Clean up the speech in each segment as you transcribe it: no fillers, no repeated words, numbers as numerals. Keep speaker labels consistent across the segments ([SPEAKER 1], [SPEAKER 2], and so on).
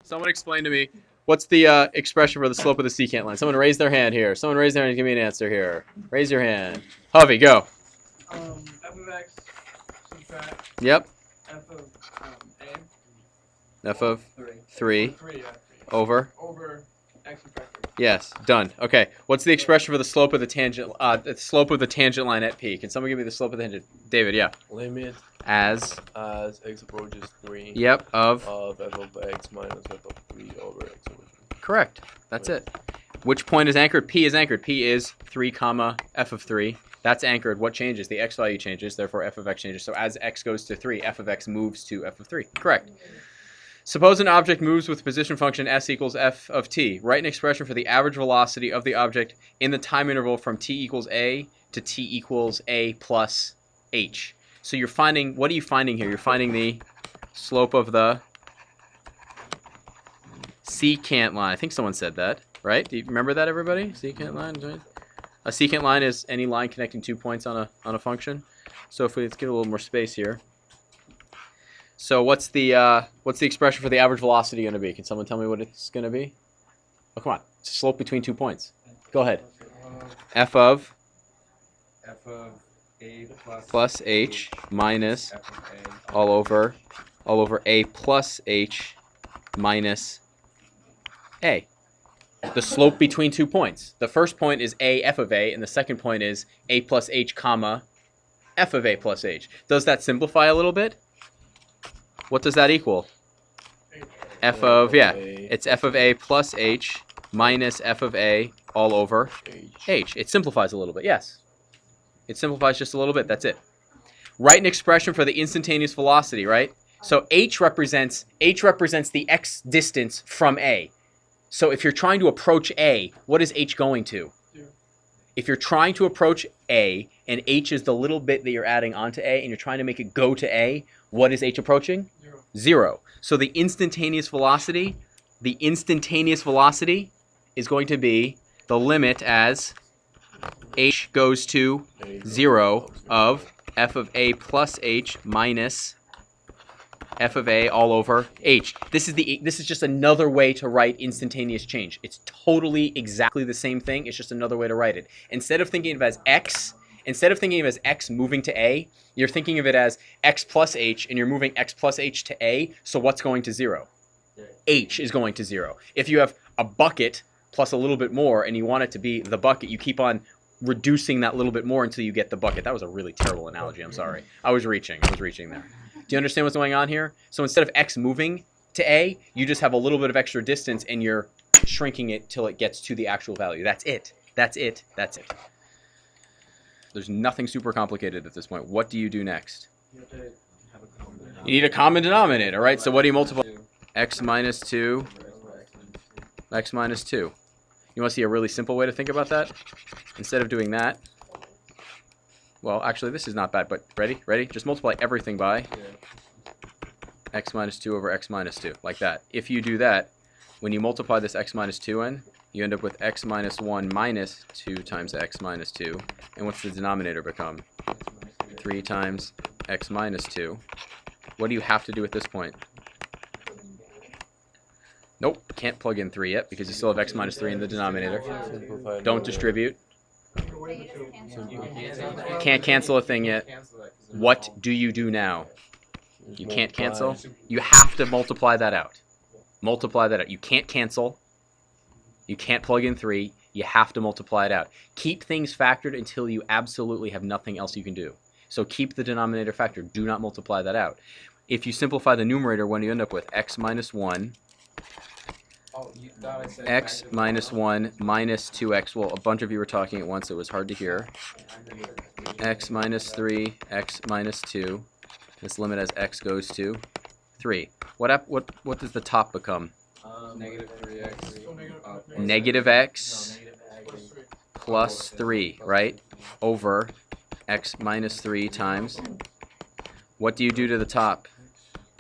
[SPEAKER 1] Someone explain to me what's the expression for the slope of the secant line. Someone raise their hand here. Someone raise their hand and give me an answer here. Raise your hand. Hovey, go.
[SPEAKER 2] F of x subtract
[SPEAKER 1] Yep.
[SPEAKER 2] f of
[SPEAKER 1] F of
[SPEAKER 2] 3
[SPEAKER 1] 3 over.
[SPEAKER 2] over x subtract 3.
[SPEAKER 1] Yes, done. Okay, what's the expression for the slope of the tangent? The slope of the tangent line at P. Can someone give me the slope of the tangent? David, yeah.
[SPEAKER 3] Limit
[SPEAKER 1] As
[SPEAKER 3] x approaches 3.
[SPEAKER 1] Yep. Of
[SPEAKER 3] F of x minus f of 3 over x over 3.
[SPEAKER 1] Correct. That's it. Which point is anchored? P is anchored. P is 3 comma f of 3. That's anchored. What changes? The x value changes. Therefore, f of x changes. So as x goes to 3, f of x moves to f of 3. Correct. Suppose an object moves with position function s equals f of t. Write an expression for the average velocity of the object in the time interval from t equals a to t equals a plus h. So you're finding, what are you finding here? You're finding the slope of the secant line. I think someone said that, right? Do you remember that, everybody? Secant line. A secant line is any line connecting 2 points on a function. So if let's get a little more space here. So what's the expression for the average velocity going to be? Can someone tell me what it's going to be? Oh, come on. It's a slope between 2 points. Go ahead. F of
[SPEAKER 4] a
[SPEAKER 1] plus h minus
[SPEAKER 4] f of a
[SPEAKER 1] all over a plus h minus a. The slope between 2 points. The first point is a f of a, and the second point is a plus h comma f of a plus h. Does that simplify a little bit? What does that equal? F of, yeah, it's f of a plus h minus f of a all over h. It simplifies a little bit, yes. It simplifies just a little bit, that's it. Write an expression for the instantaneous velocity, right? So h represents the x distance from a. So if you're trying to approach a, what is h going to? If you're trying to approach a, and h is the little bit that you're adding onto a, and you're trying to make it go to a, what is h approaching? 0. So the instantaneous velocity is going to be the limit as h goes to 0 of f of a plus h minus f of a all over h. This is just another way to write instantaneous change. It's totally exactly the same thing. It's just another way to write it. Instead of thinking of it as x moving to a, you're thinking of it as x plus h, and you're moving x plus h to a. So what's going to 0? H is going to 0. If you have a bucket plus a little bit more and you want it to be the bucket, you keep on reducing that little bit more until you get the bucket. That was a really terrible analogy. I'm sorry. I was reaching there. Do you understand what's going on here? So instead of x moving to a, you just have a little bit of extra distance and you're shrinking it till it gets to the actual value. That's it. That's it. That's it. There's nothing super complicated at this point. What do you do next?
[SPEAKER 4] You
[SPEAKER 1] You need a common denominator, right? So what do you multiply? X minus 2. X minus 2. You want to see a really simple way to think about that? Instead of doing that, well, actually, this is not bad, but ready? Ready? Just multiply everything by x minus 2 over x minus 2, like that. If you do that, when you multiply this x minus 2 in, you end up with x minus 1 minus 2 times x minus 2. And what's the denominator become? 3 times x minus 2. What do you have to do at this point? Nope, can't plug in 3 yet because you still have x minus 3 in the denominator. Don't distribute. Can't cancel a thing yet. What do you do now? You can't cancel. You have to multiply that out. Multiply that out. You can't cancel. You can't plug in 3. You have to multiply it out. Keep things factored until you absolutely have nothing else you can do. So keep the denominator factored. Do not multiply that out. If you simplify the numerator, what do you end up with? X minus 1. X minus 1 minus 2x. Well, a bunch of you were talking at once. So it was hard to hear. X minus 3, x minus 2. This limit as x goes to 3. What does the top become?
[SPEAKER 4] Negative 3x.
[SPEAKER 1] Negative x plus 3, right? Over x minus 3 times. What do you do to the top?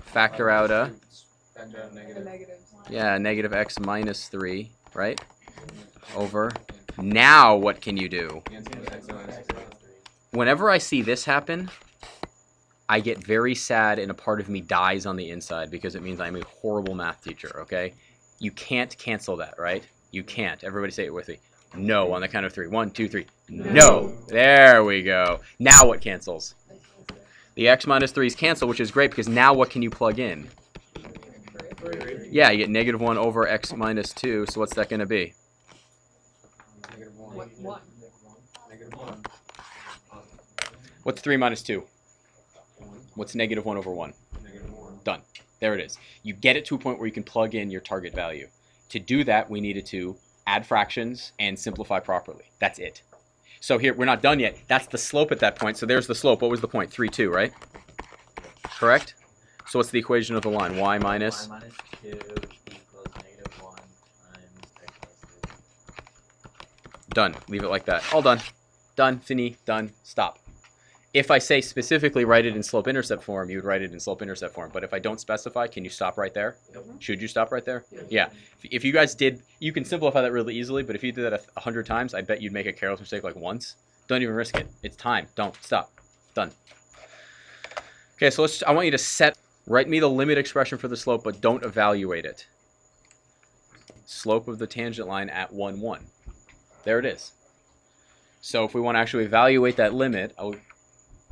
[SPEAKER 1] Factor out a... Yeah, negative x minus 3, right? Over. Now what can you do? Whenever I see this happen, I get very sad and a part of me dies on the inside because it means I'm a horrible math teacher, okay? You can't cancel that, right? You can't. Everybody say it with me. No on the count of 3. 1, 2, 3. No. There we go. Now what cancels? The x minus 3's cancel, which is great because now what can you plug in? Yeah, you get negative 1 over x minus 2. So what's that going to be?
[SPEAKER 4] Negative 1.
[SPEAKER 2] What?
[SPEAKER 4] Negative 1.
[SPEAKER 1] What's 3 minus 2? What's negative 1 over 1?
[SPEAKER 4] Negative 1.
[SPEAKER 1] Done. There it is. You get it to a point where you can plug in your target value. To do that, we needed to add fractions and simplify properly. That's it. So here, we're not done yet. That's the slope at that point. So there's the slope. What was the point? 3, 2, right? Correct? So what's the equation of the line? Y minus?
[SPEAKER 5] Y minus 2 equals negative 1 times x plus 2.
[SPEAKER 1] Done. Leave it like that. All done. Done. Fini. Done. Stop. If I say specifically write it in slope-intercept form, you would write it in slope-intercept form. But if I don't specify, can you stop right there? Should you stop right there? Yeah. If you guys did, you can simplify that really easily, but if you did that 100 times, I bet you'd make a careless mistake like once. Don't even risk it. It's time. Don't. Stop. Done. Okay, so I want you to write me the limit expression for the slope, but don't evaluate it. Slope of the tangent line at 1, 1. There it is. So if we want to actually evaluate that limit,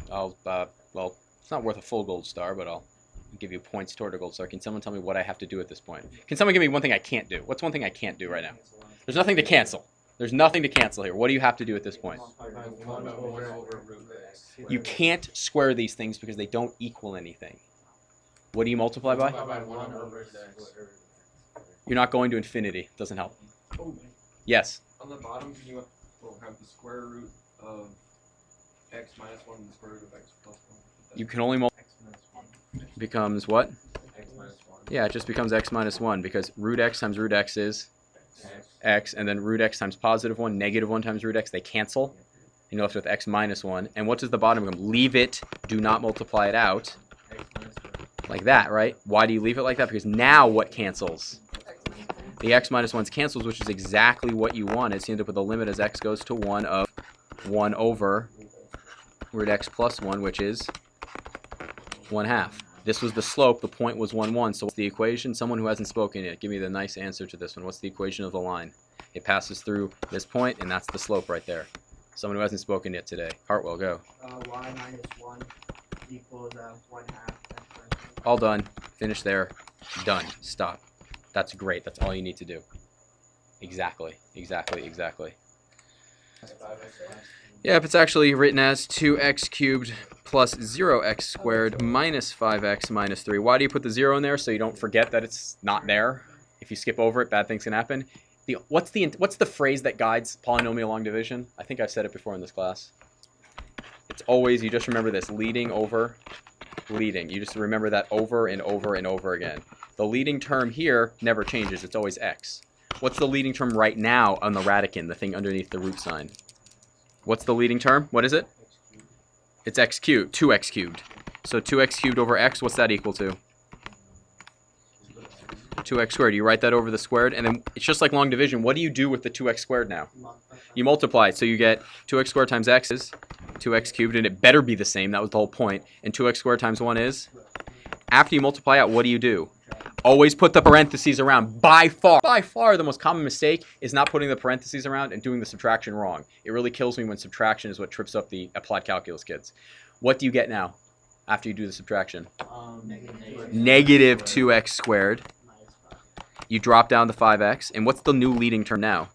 [SPEAKER 1] well, it's not worth a full gold star, but I'll give you points toward a gold star. Can someone tell me what I have to do at this point? Can someone give me one thing I can't do? What's one thing I can't do right now? There's nothing to cancel. There's nothing to cancel here. What do you have to do at this point? You can't square these things because they don't equal anything. What do you multiply by? You're not going to infinity. Doesn't help. Yes?
[SPEAKER 4] On the bottom, you have the square root of x minus 1 and the square root of x plus 1.
[SPEAKER 1] You can only multiply. Becomes what?
[SPEAKER 4] X minus 1.
[SPEAKER 1] Yeah, it just becomes x minus 1 because root x times root x is x, and then root x times positive 1, negative 1 times root x, they cancel. And you're left with x minus 1. And what does the bottom become? Leave it. Do not multiply it out. Like that, right? Why do you leave it like that? Because now what cancels? The x minus 1 cancels, which is exactly what you wanted. So you end up with a limit as x goes to 1 of 1 over root x plus 1, which is 1/2. This was the slope. The point was 1, 1. So what's the equation? Someone who hasn't spoken yet, give me the nice answer to this one. What's the equation of the line? It passes through this point, and that's the slope right there. Someone who hasn't spoken yet today. Hartwell, go.
[SPEAKER 6] Y minus 1 equals 1/2.
[SPEAKER 1] All done. Finish there. Done. Stop. That's great. That's all you need to do. Exactly. Exactly. Exactly. Yep, it's actually written as 2x cubed plus 0x squared minus 5x minus 3. Why do you put the 0 in there? So you don't forget that it's not there. If you skip over it, bad things can happen. What's the phrase that guides polynomial long division? I think I've said it before in this class. It's always, you just remember this, leading over leading. You just remember that over and over and over again. The leading term here never changes. It's always x. What's the leading term right now on the radican, the thing underneath the root sign? What's the leading term? What is it? It's x cubed, 2x cubed. So 2x cubed over x, what's that equal to? 2x squared. You write that over the squared, and then it's just like long division. What do you do with the 2x squared now? You multiply it. So you get 2x squared times x is 2x cubed, and it better be the same. That was the whole point. And 2x squared times 1 is? After you multiply out, what do? Always put the parentheses around. By far, the most common mistake is not putting the parentheses around and doing the subtraction wrong. It really kills me when subtraction is what trips up the applied calculus kids. What do you get now after you do the subtraction? Negative 2x squared. You drop down the 5x. And what's the new leading term now?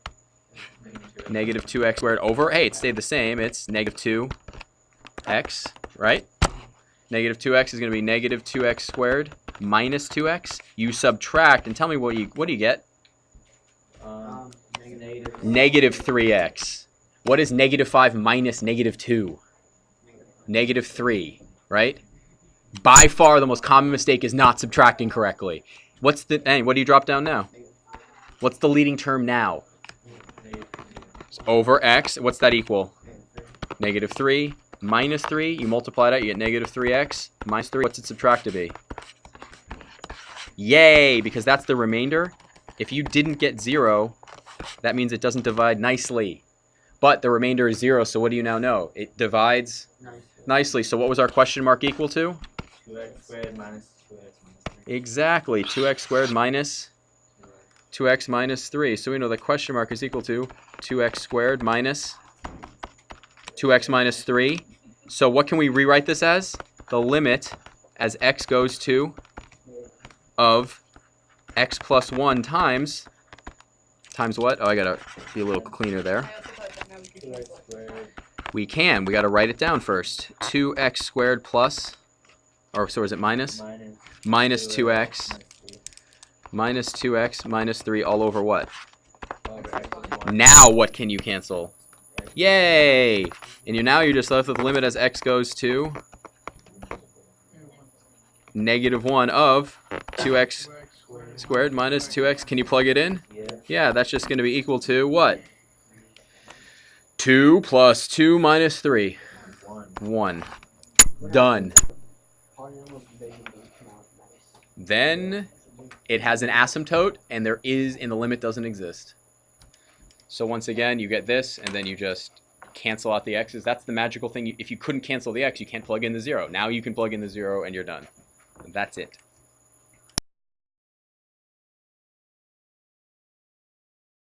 [SPEAKER 1] Negative 2x squared over, hey, it stayed the same. It's negative 2x, right? Negative 2x is going to be negative 2x squared minus 2x. You subtract, and tell me what do you get? Negative 3x. What is negative 5 minus negative 2? Negative 3, right? By far, the most common mistake is not subtracting correctly. What do you drop down now? What's the leading term now? Over x. What's that equal? Negative 3 minus 3. You multiply it out, you get negative 3x minus 3. What's it subtract to be? Yay, because that's the remainder. If you didn't get 0, that means it doesn't divide nicely. But the remainder is 0, so what do you now know? It divides nicely. So what was our question mark equal to?
[SPEAKER 5] 2x squared minus 2x minus 3.
[SPEAKER 1] Exactly. 2x squared minus 2x minus 3. So we know the question mark is equal to 2x squared minus 2x minus 3. So what can we rewrite this as? The limit as x goes to of x plus 1 times what? Oh, I got to be a little cleaner there.
[SPEAKER 7] I also thought that now we could
[SPEAKER 5] 2x
[SPEAKER 7] cancel it.
[SPEAKER 5] squared
[SPEAKER 1] We can. We got to write it down first. 2x squared plus, or so is it minus? Minus 2x minus 2x minus 3 all over what?
[SPEAKER 5] over x plus 1.
[SPEAKER 1] Now what can you cancel? Yay! And now you're just left with the limit as x goes to -1 of 2x squared minus 2x. Can you plug it in?
[SPEAKER 5] Yeah.
[SPEAKER 1] Yeah, that's just going to be equal to what? 2 plus 2 minus 3. 1. Done. Then it has an asymptote, and the limit doesn't exist. So once again, you get this, and then you just cancel out the x's. That's the magical thing. If you couldn't cancel the x, you can't plug in the 0. Now you can plug in the 0, and you're done. And that's it.